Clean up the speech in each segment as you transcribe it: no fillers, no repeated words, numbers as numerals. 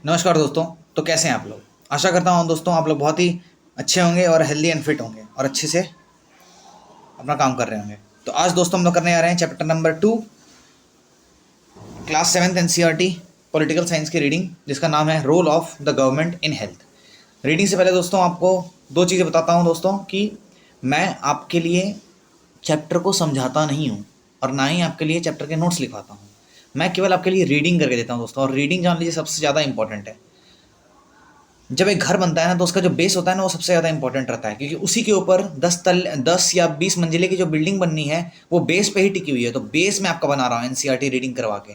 नमस्कार दोस्तों। तो कैसे हैं आप लोग? आशा करता हूँ दोस्तों आप लोग बहुत ही अच्छे होंगे और हेल्दी एंड फिट होंगे और अच्छे से अपना काम कर रहे होंगे। तो आज दोस्तों हम लोग करने आ रहे हैं chapter number 2, class 7th NCERT political science की रीडिंग, जिसका नाम है role of the government in health. Reading से पहले दोस्तों आपको दो चीज़ें बताता हूँ दोस्तों कि मैं आपके लिए चैप्टर को समझाता नहीं हूँ और ना ही आपके लिए चैप्टर के नोट्स लिखवाता हूँ। मैं केवल आपके लिए रीडिंग करके देता हूँ दोस्तों, और रीडिंग जान लीजिए सबसे ज़्यादा इंपॉर्टेंट है। जब एक घर बनता है ना तो उसका जो बेस होता है ना वो सबसे ज़्यादा इंपॉर्टेंट रहता है, क्योंकि उसी के ऊपर 10 या 20 मंजिले की जो बिल्डिंग बननी है वो बेस पे ही टिकी हुई है। तो बेस मैं आपका बना रहा हूँ एनसीईआरटी रीडिंग करवा के,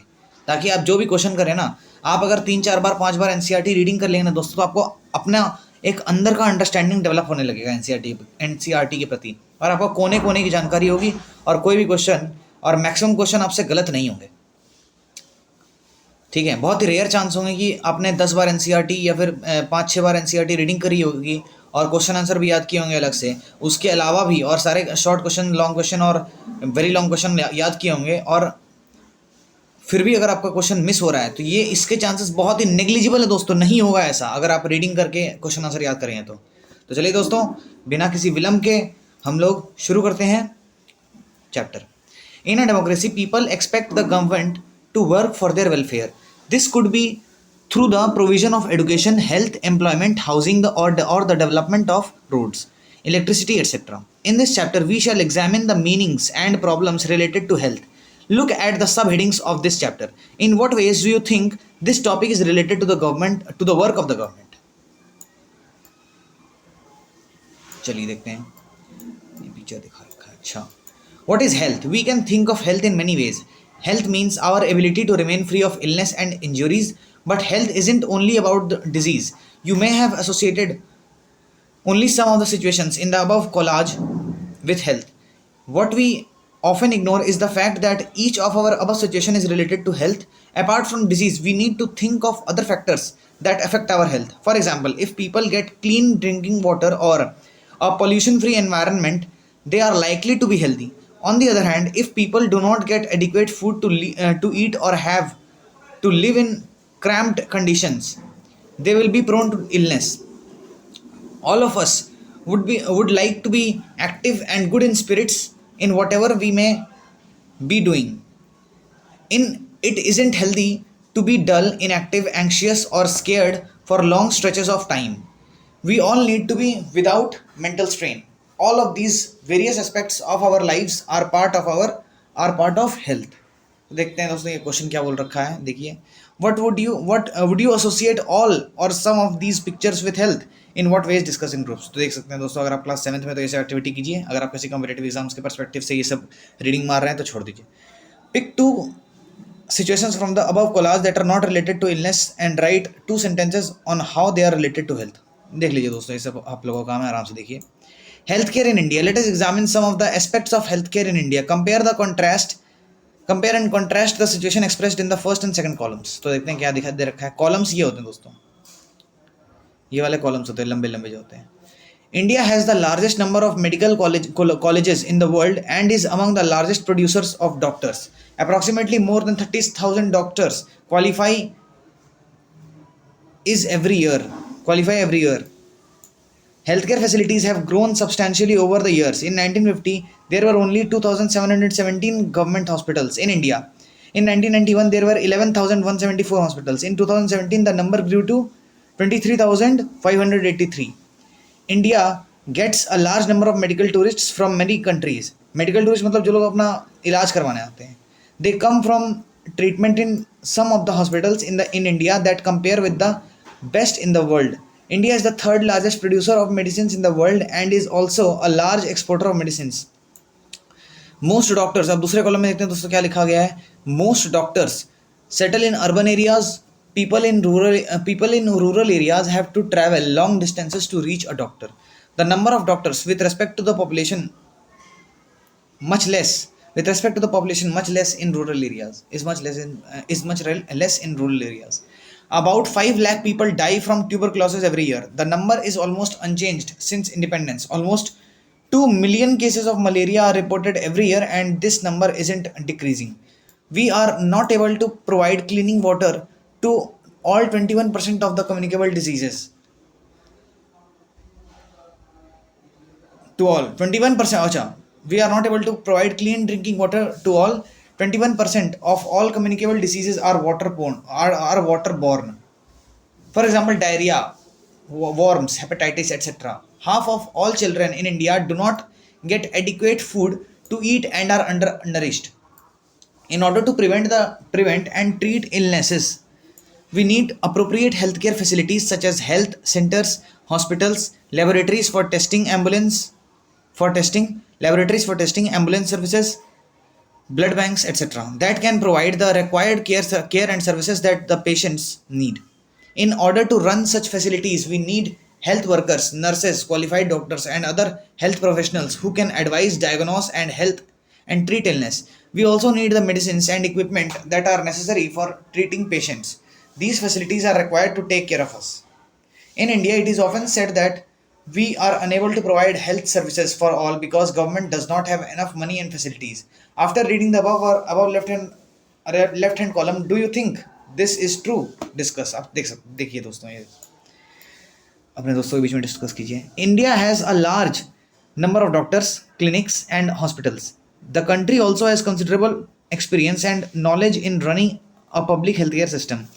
ताकि आप जो भी क्वेश्चन करें ना, आप अगर 3-4 बार 5 बार एनसीईआरटी रीडिंग कर लेंगे ना दोस्तों, तो आपको अपना एक अंदर का अंडरस्टैंडिंग डेवलप होने लगेगा एनसीईआरटी के प्रति, और आपको कोने कोने की जानकारी होगी और कोई भी क्वेश्चन और मैक्सिमम क्वेश्चन आपसे गलत नहीं होंगे। ठीक है, बहुत ही रेयर चांस होंगे कि आपने 10 बार एनसीईआरटी या फिर 5-6 बार एनसीईआरटी रीडिंग करी होगी और क्वेश्चन आंसर भी याद किए होंगे अलग से, उसके अलावा भी और सारे शॉर्ट क्वेश्चन, लॉन्ग क्वेश्चन और वेरी लॉन्ग क्वेश्चन याद किए होंगे, और फिर भी अगर आपका क्वेश्चन मिस हो रहा है तो ये इसके चांसेस बहुत ही नेग्लिजिबल है दोस्तों। नहीं होगा ऐसा अगर आप रीडिंग करके क्वेश्चन आंसर याद करेंगे तो चलिए दोस्तों, बिना किसी विलंब के हम लोग शुरू करते हैं chapter. In a democracy, people expect the government to work for their welfare. This could be through the provision of education, health, employment, housing, or the development of roads, electricity, etc. In this chapter, we shall examine the meanings and problems related to health. Look at the subheadings of this chapter. In what ways do you think this topic is related to the government, to the work of the government? चलिए देखते हैं, ये picture दिखा रखा है। अच्छा, what is health? We can think of health in many ways. Health means our ability to remain free of illness and injuries, but health isn't only about the disease. You may have associated only some of the situations in the above collage with health. What we often ignore is the fact that each of our above situation is related to health. Apart from disease, we need to think of other factors that affect our health. For example, if people get clean drinking water or a pollution free environment, they are likely to be healthy. On the other hand, if people do not get adequate food to eat or have to live in cramped conditions, they will be prone to illness. All of us would like to be active and good in spirits in whatever we may be doing. In it isn't healthy to be dull, inactive, anxious, or scared for long stretches of time. We all need to be without mental strain. All of these various aspects of our lives are part of health. तो देखते हैं दोस्तों ये question क्या बोल रखा है। देखिए, what would you associate all or some of these pictures with health? In what ways discuss in groups? तो देख सकते हैं दोस्तों, अगर आप क्लास 7th में तो ऐसे एक्टिविटी कीजिए। अगर आप किसी कॉम्पिटेटिव एग्जाम्स के परस्पेक्टिव से ये सब रीडिंग मार रहे हैं तो छोड़ दीजिए। Pick 2 situations from the above collage that are not related to illness and write 2 sentences on how they are related to health. देख लीजिए दोस्तों, ये सब आप लोगों का काम है, आराम से देखिए। Health care in India, let us examine some of the aspects of health care in India. Compare and contrast the situation expressed in the first and second columns. तो देखते हैं क्या दिखा दे रखा है। कॉलम्स ये होते हैं दोस्तों, ये वाले कॉलम्स होते हैं, लंबे लंबे जो होते हैं। India has the largest number of medical colleges in the world and is among the largest producers of doctors. Approximately more than 30,000 doctors qualify every year. Healthcare facilities have grown substantially over the years. In 1950, there were only 2,717 government hospitals in India. In 1991, there were 11,174 hospitals. In 2017, the number grew to 23,583. India gets a large number of medical tourists from many countries. Medical tourists मतलब जो लोग अपना इलाज करवाने आते हैं. They come from treatment in some of the hospitals in India that compare with the best in the world. India is the third largest producer of medicines in the world and is also a large exporter of medicines. Most doctors, अब दूसरे column में देखते हैं दोस्तों क्या लिखा गया है। Most doctors settle in urban areas. People in rural areas have to travel long distances to reach a doctor. The number of doctors with respect to the population much less in rural areas is much less in rural areas. About 5 lakh people die from tuberculosis every year. The number is almost unchanged since independence. Almost 2 million cases of malaria are reported every year and this number isn't decreasing. We are not able to provide cleaning water to all 21% of the communicable diseases. To all 21%. Acha, we are not able to provide clean drinking water to all. 21% of all communicable diseases are waterborne. Are waterborne. For example, diarrhea, worms, hepatitis, etc. Half of all children in India do not get adequate food to eat and are undernourished. In order to prevent and treat illnesses, we need appropriate healthcare facilities such as health centers, hospitals, laboratories for testing, ambulance services, blood banks, etc., that can provide the required care and services that the patients need. In order to run such facilities, we need health workers, nurses, qualified doctors, and other health professionals who can advise, diagnose, and health and treat illness. We also need the medicines and equipment that are necessary for treating patients. These facilities are required to take care of us. In India, it is often said that we are unable to provide health services for all because government does not have enough money and facilities. After reading the above left hand column, do you think this is true? Discuss. आप देखिए दोस्तों, ये अपने दोस्तों के बीच में discuss कीजिए. India has a large number of doctors, clinics, and hospitals. The country also has considerable experience and knowledge in running a public healthcare system.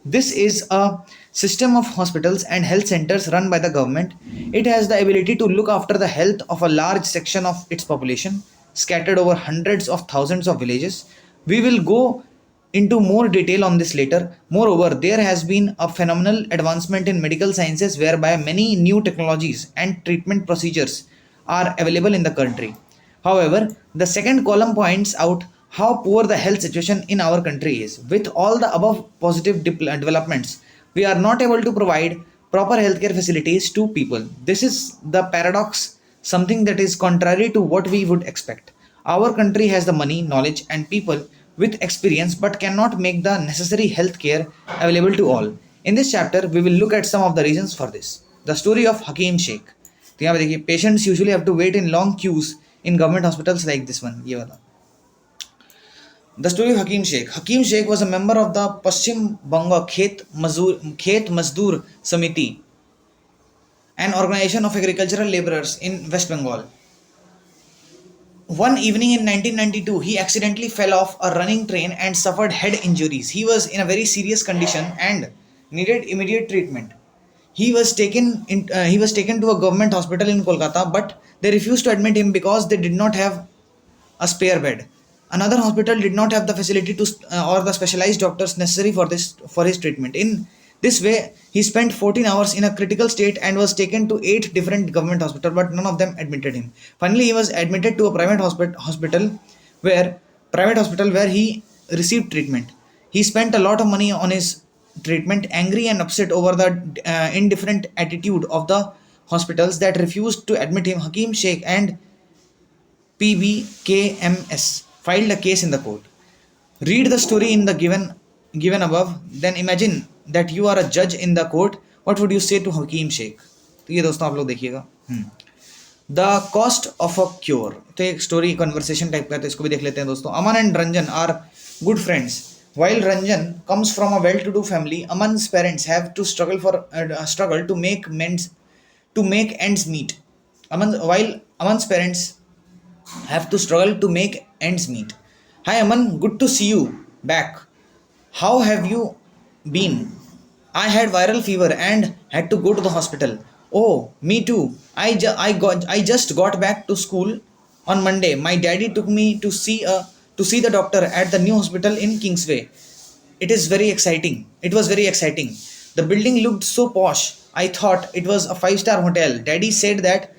This is a system of hospitals and health centers run by the government. It has the ability to look after the health of a large section of its population, scattered over hundreds of thousands of villages. We will go into more detail on this later. Moreover, there has been a phenomenal advancement in medical sciences whereby many new technologies and treatment procedures are available in the country. However, the second column points out how poor the health situation in our country is. With all the above positive developments, we are not able to provide proper healthcare facilities to people. This is the paradox, something that is contrary to what we would expect. Our country has the money, knowledge, and people with experience but cannot make the necessary healthcare available to all. In this chapter, we will look at some of the reasons for this. The story of Hakim Sheikh. तो यहाँ पे देखिए, patients usually have to wait in long queues in government hospitals like this one. ये वाला. The story of Hakim Sheikh. Hakim Sheikh was a member of the Paschim Banga Khet Mazdoor Samiti, an organization of agricultural laborers in West Bengal. One evening in 1992, he accidentally fell off a running train and suffered head injuries. He was in a very serious condition and needed immediate treatment. He was taken to a government hospital in Kolkata, but they refused to admit him because they did not have a spare bed. Another hospital did not have the facility to or the specialized doctors necessary for his treatment. In this way, he spent 14 hours in a critical state and was taken to 8 different government hospitals, but none of them admitted him. Finally, he was admitted to a private hospital where he received treatment. He spent a lot of money on his treatment, angry and upset over the indifferent attitude of the hospitals that refused to admit him. Hakim Sheikh and PBKMS filed a case in the court. Read the story in the given above, then imagine that you are a judge in the court. What would you say to Hakim Sheikh? तो ये दोस्तों आप लोग देखिएगा. The cost of a cure. तो एक story conversation type का है, तो इसको भी देख लेते हैं दोस्तों. Aman and Ranjan are good friends. While Ranjan comes from a well-to-do family, Aman's parents have to struggle to make ends meet. While Aman's parents have to struggle to make ends meet. Hi Aman, good to see you back. How have you been? I had viral fever and had to go to the hospital. Oh, me too. I just got back to school on Monday. My daddy took me to see the doctor at the new hospital in Kingsway. It was very exciting. The building looked so posh. I thought it was a 5-star hotel. Daddy said that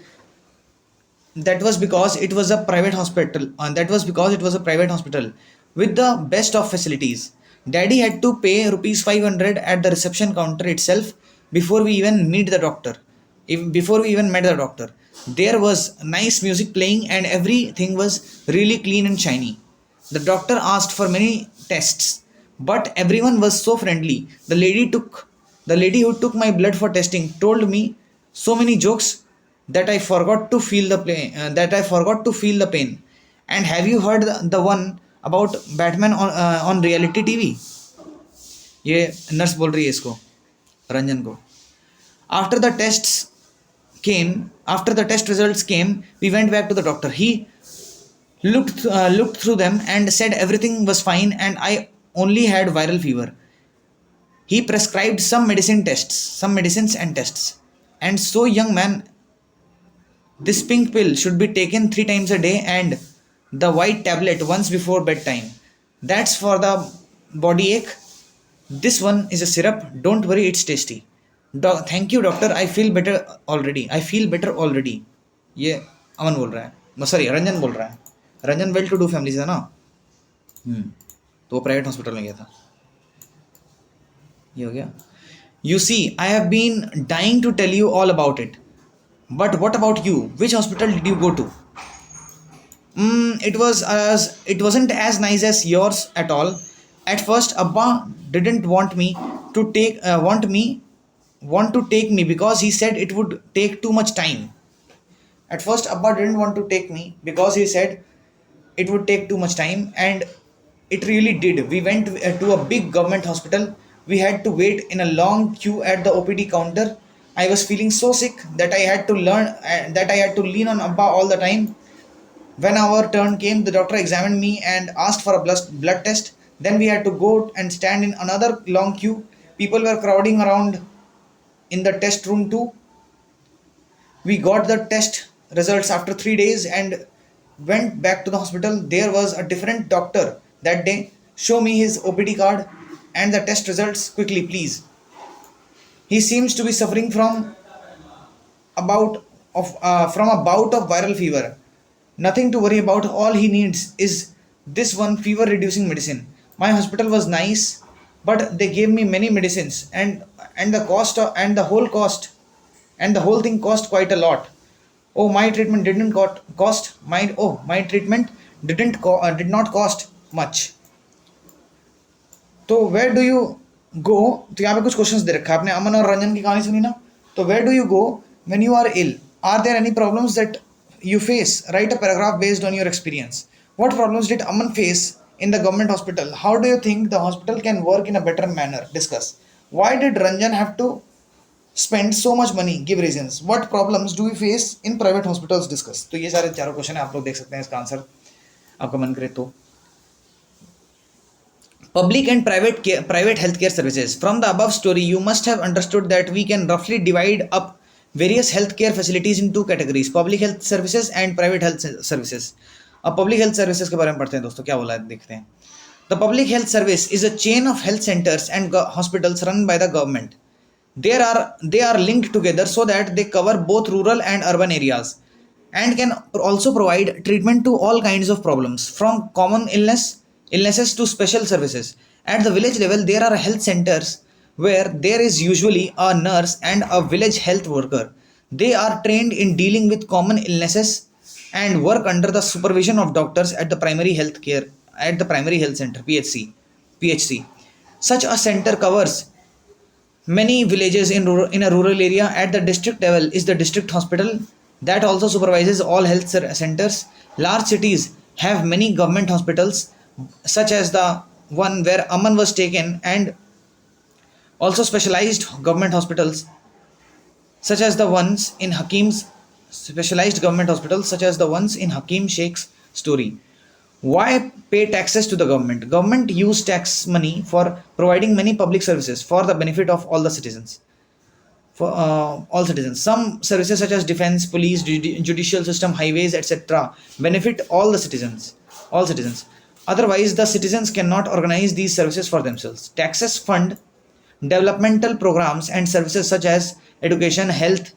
was because it was a private hospital, and that was because it was a private hospital with the best of facilities. Daddy had to pay rupees 500 at the reception counter itself before we even met the doctor. There was nice music playing and everything was really clean and shiny. The doctor asked for many tests, but everyone was so friendly. The lady who took my blood for testing told me so many jokes that I forgot to feel the pain. And have you heard the one about Batman on reality TV? ये nurse बोल रही है इसको, रंजन को। After the test came after the test results came, we went back to the doctor. He looked through them and said everything was fine and I only had viral fever. He prescribed some medicines and tests. And so, young man, this pink pill should be taken 3 times a day and the white tablet once before bedtime. That's for the body ache. This one is a syrup. Don't worry, it's tasty. Thank you, doctor. I feel better already. I feel better already. ये अमन बोल रहा है, sorry Ranjan बोल रहा है। Ranjan well to do family से ना, तो वो प्राइवेट हॉस्पिटल में गया था। ये हो गया। You see I have been dying to tell you all about it, but what about you? Which hospital did you go to? It wasn't as nice as yours at all. At first, Abba didn't want to take me because he said it would take too much time. At first, Abba didn't want to take me because he said it would take too much time, and it really did. We went to a big government hospital. We had to wait in a long queue at the OPD counter. I was feeling so sick that I had to lean on Abba all the time. When our turn came, the doctor examined me and asked for a blood test. Then we had to go and stand in another long queue. People were crowding around in the test room too. We got the test results after 3 days and went back to the hospital. There was a different doctor that day. Show me his OPD card and the test results quickly, please. He seems to be suffering from a bout of viral fever. Nothing to worry about. All he needs is this one fever reducing medicine. My hospital was nice, but they gave me many medicines and the whole thing cost quite a lot. Oh, my treatment did not cost much. तो where do you गो? तो यहाँ पे कुछ questions दे रखा है, आपने अमन और रंजन की कहानी सुनी ना। तो where do you go when you are ill? Are there any problems that you face? Write a paragraph based on your experience. What problems did Aman face in the government hospital? How do you think the hospital can work in a better manner? Discuss. Why did Ranjan have to spend so much money? Give reasons. What problems do we face in private hospitals? Discuss. तो ये सारे चारों question है, आप लोग देख सकते हैं इसका आंसर आपका मन करे तो। Public and private healthcare services. From the above story, you must have understood that we can roughly divide up various healthcare facilities in 2 categories: public health services and private health services. अब public health services के बारे में पढ़ते हैं दोस्तों, क्या बोला है देखते हैं। The public health service is a chain of health centers and hospitals run by the government. They are linked together so that they cover both rural and urban areas and can also provide treatment to all kinds of problems, from common illnesses to special services. At the village level, there are health centers where there is usually a nurse and a village health worker. They are trained in dealing with common illnesses and work under the supervision of doctors at the primary health center, PHC. Such a center covers many villages in a rural area. At the district level is the district hospital that also supervises all health centers. Large cities have many government hospitals, such as the one where Aman was taken, and also specialized government hospitals such as the ones in Hakim Sheikh's story. Why pay taxes to the government? Government use tax money for providing many public services for the benefit of all the citizens. Some services such as defense, police, judicial system, highways, etc. benefit all citizens. Otherwise, the citizens cannot organize these services for themselves. Taxes fund developmental programs and services such as education, health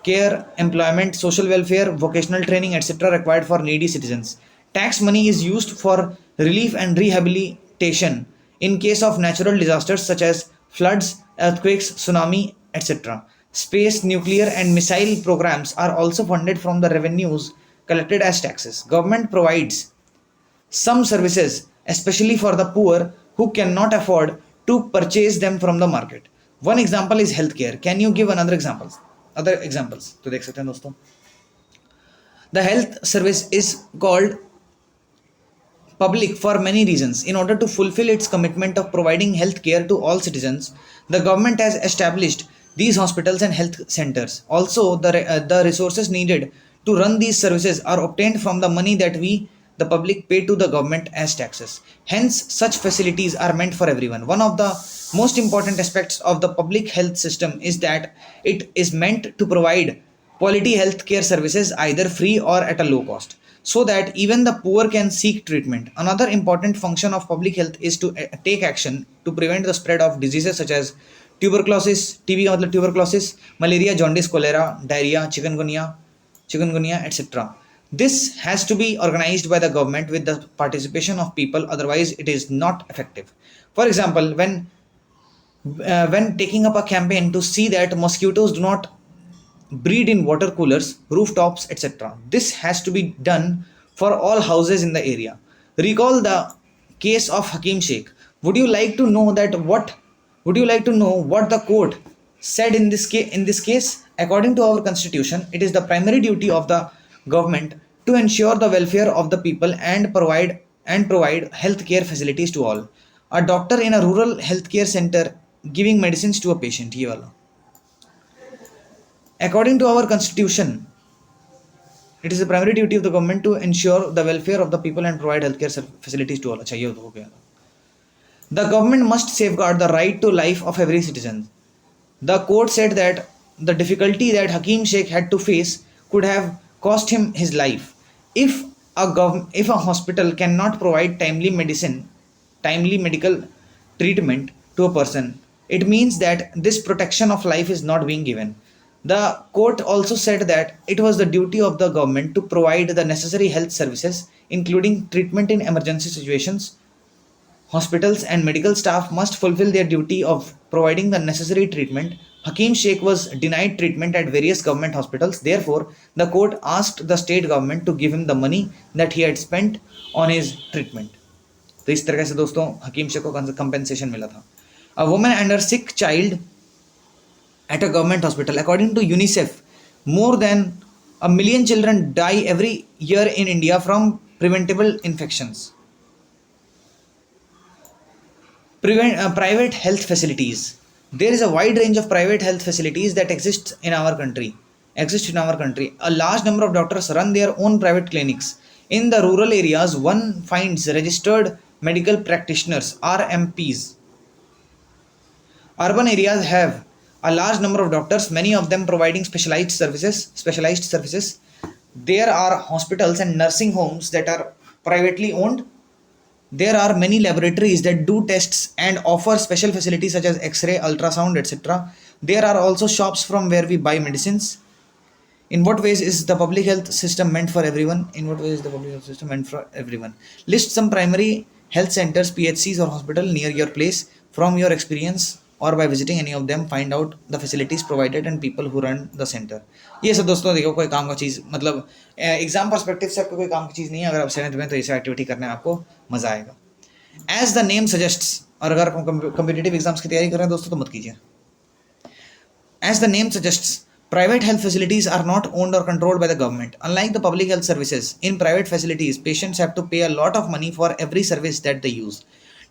care, employment, social welfare, vocational training, etc. required for needy citizens. Tax money is used for relief and rehabilitation in case of natural disasters such as floods, earthquakes, tsunami, etc. Space, nuclear and missile programs are also funded from the revenues collected as taxes. Government provides some services especially for the poor who cannot afford to purchase them from the market. One example is healthcare. Can you give other examples? तो देख सकते हैं दोस्तों, the health service is called public for many reasons. In order to fulfill its commitment of providing health care to all citizens, the government has established these hospitals and health centers. Also, the resources needed to run these services are obtained from the money that we, the public, pay to the government as taxes. Hence, such facilities are meant for everyone. One of the most important aspects of the public health system is that it is meant to provide quality health care services either free or at a low cost so that even the poor can seek treatment. Another important function of public health is to take action to prevent the spread of diseases such as tuberculosis, TB मतलब tuberculosis, malaria, jaundice, cholera, diarrhea, chikungunya, etc. This has to be organized by the government with the participation of people, otherwise it is not effective. For example, when taking up a campaign to see that mosquitoes do not breed in water coolers, rooftops, etc. This has to be done for all houses in the area. Recall the case of Hakim Sheikh. Would you like to know that what would you like to know what the court said in this case? According to our constitution, it is the primary duty of the government to ensure the welfare of the people and provide health care facilities to all. A doctor in a rural healthcare center giving medicines to a patient. ये वाला. According to our constitution, it is the primary duty of the government to ensure the welfare of the people and provide healthcare facilities to all. अच्छा ये हो गया. The government must safeguard the right to life of every citizen. The court said that the difficulty that Hakim Sheikh had to face could have cost him his life. If a hospital cannot provide timely medical treatment to a person, it means that this protection of life is not being given. The court also said that it was the duty of the government to provide the necessary health services, including treatment in emergency situations. Hospitals and medical staff must fulfill their duty of providing the necessary treatment. Hakim Sheikh was denied treatment at various government hospitals. Therefore, the court asked the state government to give him the money that he had spent on his treatment. तो इस तरह से दोस्तों हकीम शेख को compensation मिला था. A woman and her sick child at a government hospital. According to UNICEF, more than 1 million children die every year in India from preventable infections. Private health facilities. There is a wide range of private health facilities that exist in our country. A large number of doctors run their own private clinics. In the rural areas, one finds registered medical practitioners, RMPs. Urban areas have a large number of doctors, many of them providing specialized services. There are hospitals and nursing homes that are privately owned. There are many laboratories that do tests and offer special facilities such as X-ray, ultrasound, etc. There are also shops from where we buy medicines. In what ways is the public health system meant for everyone? List some primary health centers, PHCs or hospital near your place. From your experience और by visiting any of them, find out the facilities provided and people who run the center. ये सब दोस्तों देखो कोई काम का चीज़ मतलब exam perspective से आपको कोई काम की चीज़ नहीं है. अगर आप 7th में तो ऐसी एक्टिविटी करने में आपको मज़ा आएगा. एज द नेम सजेस्ट्स, और अगर आप कम्पिटिटिव एग्जाम्स की तैयारी कर रहे हैं दोस्तों तो मत कीजिए. As the name suggests, private health facilities are not owned or controlled by the government. Unlike the public health services, in private facilities, patients have to pay a lot of money for every service that they use.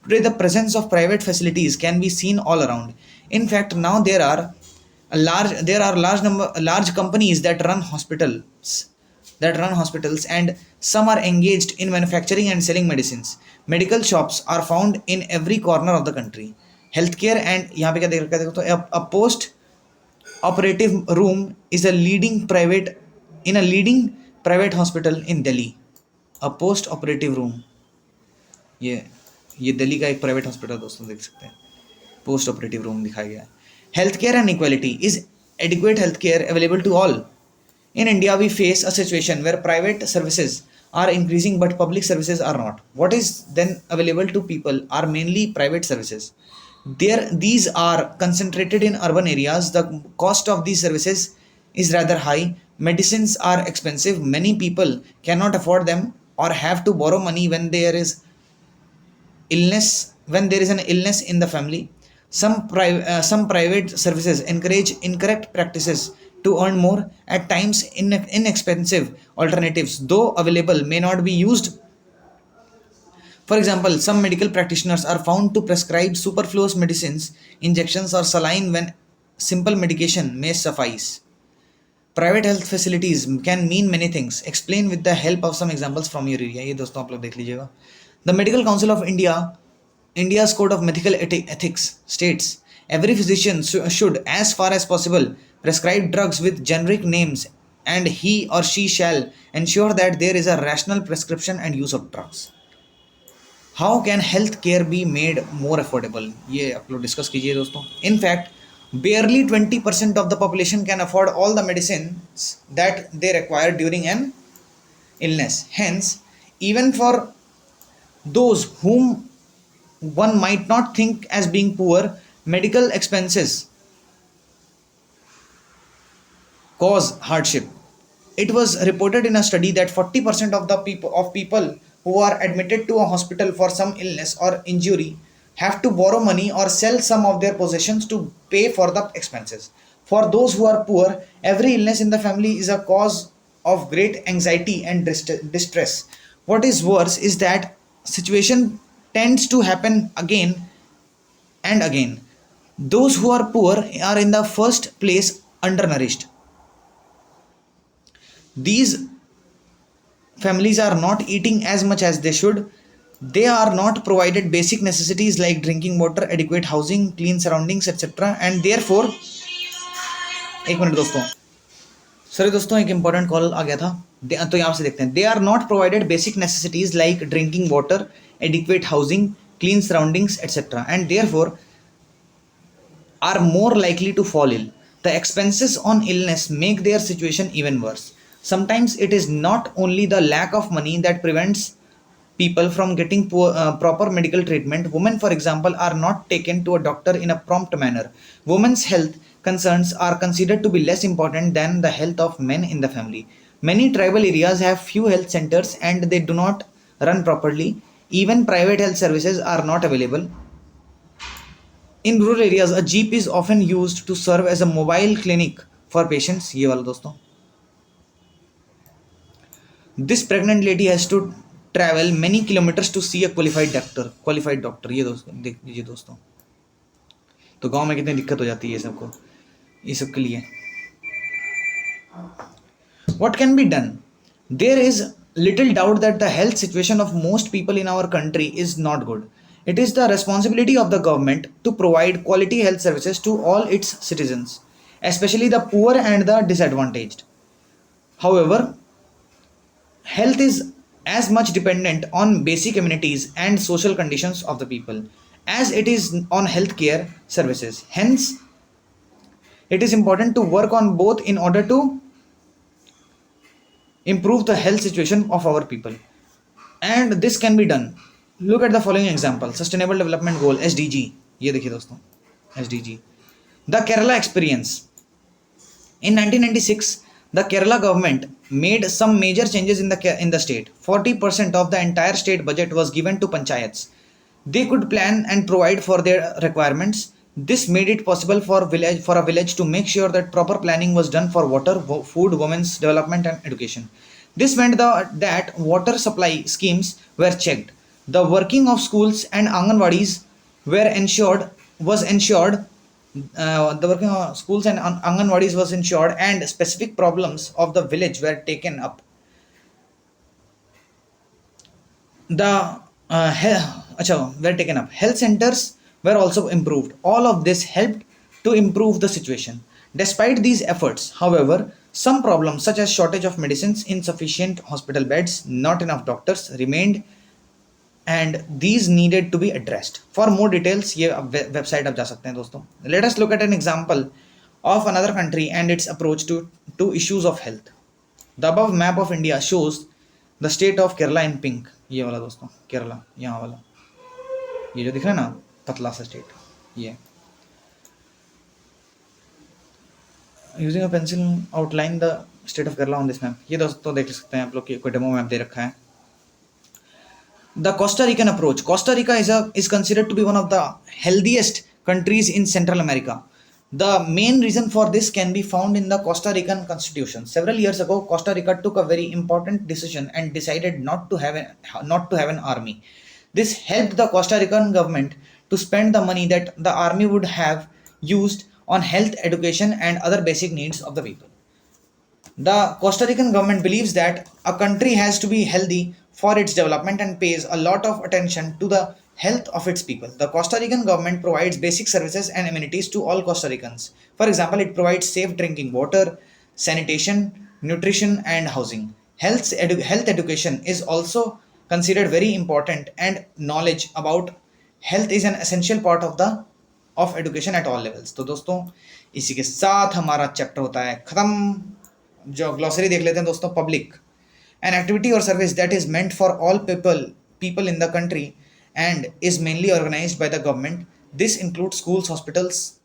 Today, the presence of private facilities can be seen all around. In fact, now there are large companies that run hospitals, and some are engaged in manufacturing and selling medicines. Medical shops are found in every corner of the country. Healthcare and यहाँ पे क्या देख रखा है देखो, a post operative room is a leading private hospital in Delhi. A post operative room, ये दिल्ली का एक प्राइवेट हॉस्पिटल दोस्तों देख सकते हैं. पोस्ट ऑपरेटिव रूम दिखाया गया है. Health care and equality. Is adequate health care available to all? In India, we face a situation where private services are increasing but public services are not. What is then available to people are mainly private services. These are concentrated in urban areas. The cost of these services is rather high. Medicines are expensive. Many people cannot afford them or have to borrow money when there is an illness in the family. Some private services encourage incorrect practices to earn more. At times, inexpensive alternatives, though available, may not be used For example, some medical practitioners are found to prescribe superfluous medicines, injections, or saline when simple medication may suffice. Private health facilities can mean many things. Explain with the help of some examples from your area. ये दोस्तों आप लोग देख लीजिएगा. The Medical Council of India, India's Code of Medical Ethics states every physician should, as far as possible, prescribe drugs with generic names, and he or she shall ensure that there is a rational prescription and use of drugs. How can health care be made more affordable, ये आप लोग discuss कीजिए दोस्तों. In fact barely 20% of the population can afford all the medicines that they require during an illness. Hence, even for those whom one might not think as being poor, medical expenses cause hardship. It was reported in a study that 40% of the people who are admitted to a hospital for some illness or injury have to borrow money or sell some of their possessions to pay for the expenses. For those who are poor, every illness in the family is a cause of great anxiety and distress. What is worse is that situation tends to happen again and again. Those who are poor are in the first place undernourished. These families are not eating as much as they should. They are not provided basic necessities like drinking water, adequate housing, clean surroundings, etc. And therefore, एक minute दोस्तों, sorry दोस्तों, एक important call आ गया था, तो यहाँ से देखते हैं. They are not provided basic necessities like drinking water, adequate housing, clean surroundings, etcetera, and therefore are more likely to fall ill. The expenses on illness make their situation even worse. Sometimes it is not only the lack of money that prevents people from getting proper medical treatment. Women, for example, are not taken to a doctor in a prompt manner. Women's health concerns are considered to be less important than the health of men in the family. Many tribal areas have few health centers and they do not run properly. Even private health services are not available. In rural areas, a jeep is often used to serve as a mobile clinic for patients. ये वाला दोस्तों. This pregnant lady has to travel many kilometers to see a qualified doctor. ये दोस्तों देख लीजिए दोस्तों. तो गांव में कितनी दिक्कत हो जाती है सबको, ये सब के लिए. What can be done? There is little doubt that the health situation of most people in our country is not good. It is the responsibility of the government to provide quality health services to all its citizens, especially the poor and the disadvantaged. However, health is as much dependent on basic amenities and social conditions of the people as it is on healthcare services. Hence, it is important to work on both in order to improve the health situation of our people. And this can be done. Look at the following example. Sustainable Development Goal, SDG. ये देखिए दोस्तों, SDG. The Kerala experience. In 1996, the Kerala government made some major changes in the state. 40% of the entire state budget was given to panchayats. They could plan and provide for their requirements. This made it possible for a village to make sure that proper planning was done for water, food, women's development, and education. This meant that water supply schemes were checked. The working of schools and anganwadis was ensured. The working of schools and anganwadis was ensured, and specific problems of the village were taken up. Were taken up. Health centers were also improved. All of this helped to improve the situation. Despite these efforts, however, some problems such as shortage of medicines, insufficient hospital beds, not enough doctors remained, and these needed to be addressed. For more details, ये website आप जा सकते हैं दोस्तों. Let us look at an example of another country and its approach to issues of health. The above map of India shows the state of Kerala in pink. ये वाला दोस्तों, केरला, यहाँ वाला, ये जो दिख रहा है ना पतला सा स्टेट, ये. Using a pencil outline the state of Kerala on this map. ये दोस्तों देख सकते हैं आप लोग, कोई डेमो मैप दे रखा है. The Costa Rican approach. Costa Rica is considered to be one of the healthiest countries in Central America. The main reason for this can be found in the Costa Rican constitution. Several years ago, Costa Rica took a very important decision and decided not to have an army. This helped the Costa Rican government to spend the money that the army would have used on health, education, and other basic needs of the people. The Costa Rican government believes that a country has to be healthy for its development and pays a lot of attention to the health of its people. The Costa Rican government provides basic services and amenities to all Costa Ricans. For example, it provides safe drinking water, sanitation, nutrition, and housing. Health education is also considered very important, and knowledge about health is an essential part of education at all levels. तो दोस्तों इसी के साथ हमारा chapter होता है खत्म. जो ग्लॉसरी देख लेते हैं दोस्तों. Public, an activity or service that is meant for all people in the country and is mainly organized by the government. This includes schools, hospitals,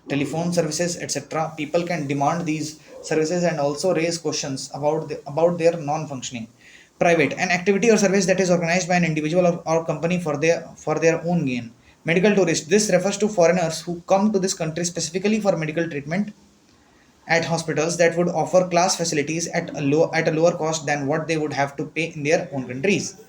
telephone services, etc. People can demand these services and also raise questions about their non-functioning. Private, an activity or service that is organized by an individual or company for their own gain. Medical tourist, this refers to foreigners who come to this country specifically for medical treatment at hospitals that would offer class facilities at a lower cost than what they would have to pay in their own countries.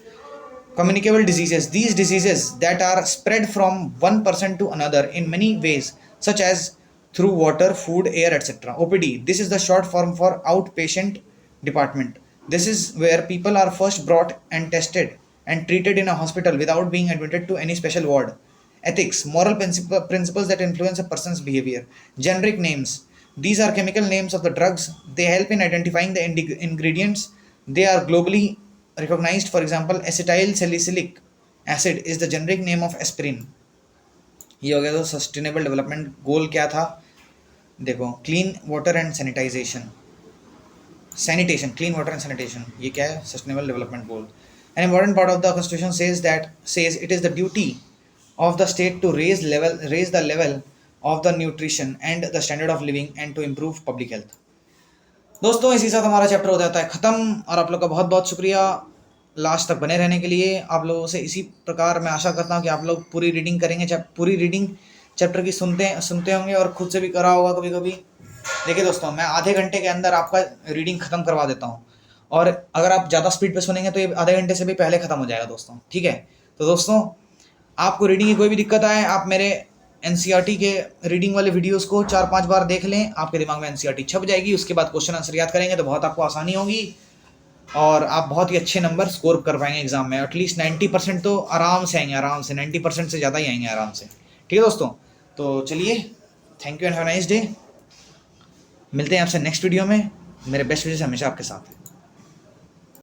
Communicable diseases, these diseases that are spread from one person to another in many ways, such as through water, food, air, etc. OPD, this is the short form for outpatient department. This is where people are first brought and tested and treated in a hospital without being admitted to any special ward. Ethics, moral principles that influence a person's behavior. Generic names, these are chemical names of the drugs. They help in identifying the ingredients. They are globally recognized. For example, acetyl salicylic acid is the generic name of aspirin. ये हो गया. तो sustainable development goal क्या था देखो. Clean water and sanitation, clean water and sanitation, ये क्या है? Sustainable development goal. An important part of the constitution says it is the duty of the state to raise the level of the nutrition and the standard of living and to improve public health. दोस्तों इसी साथ हमारा chapter हो जाता है ख़त्म. और आप लोग का बहुत बहुत शुक्रिया लास्ट तक बने रहने के लिए. आप लोगों से इसी प्रकार मैं आशा करता हूँ कि आप लोग पूरी रीडिंग करेंगे, पूरी रीडिंग चैप्टर की सुनते होंगे और खुद से भी करा होगा कभी कभी. देखिए दोस्तों, मैं आधे घंटे के अंदर आपका रीडिंग ख़त्म करवा देता हूँ, और अगर आप ज़्यादा स्पीड पे सुनेंगे तो ये आधे घंटे से भी पहले ख़त्म हो जाएगा दोस्तों. ठीक है. तो दोस्तों आपको रीडिंग की कोई भी दिक्कत आए, आप मेरे एनसीईआरटी के रीडिंग वाले वीडियोस को 4-5 बार देख लें. आपके दिमाग में एनसीईआरटी छप जाएगी. उसके बाद क्वेश्चन आंसर याद करेंगे तो बहुत आपको आसानी होगी और आप बहुत ही अच्छे नंबर स्कोर कर पाएंगे एग्जाम में. एटलीस्ट 90% तो आराम से आएंगे, आराम से 90% से ज़्यादा ही आएंगे आराम से. ठीक है दोस्तों, तो चलिए, thank you and have a nice day. मिलते हैं आपसे नेक्स्ट वीडियो में. मेरे बेस्ट विशेस हमेशा आपके साथ हैं.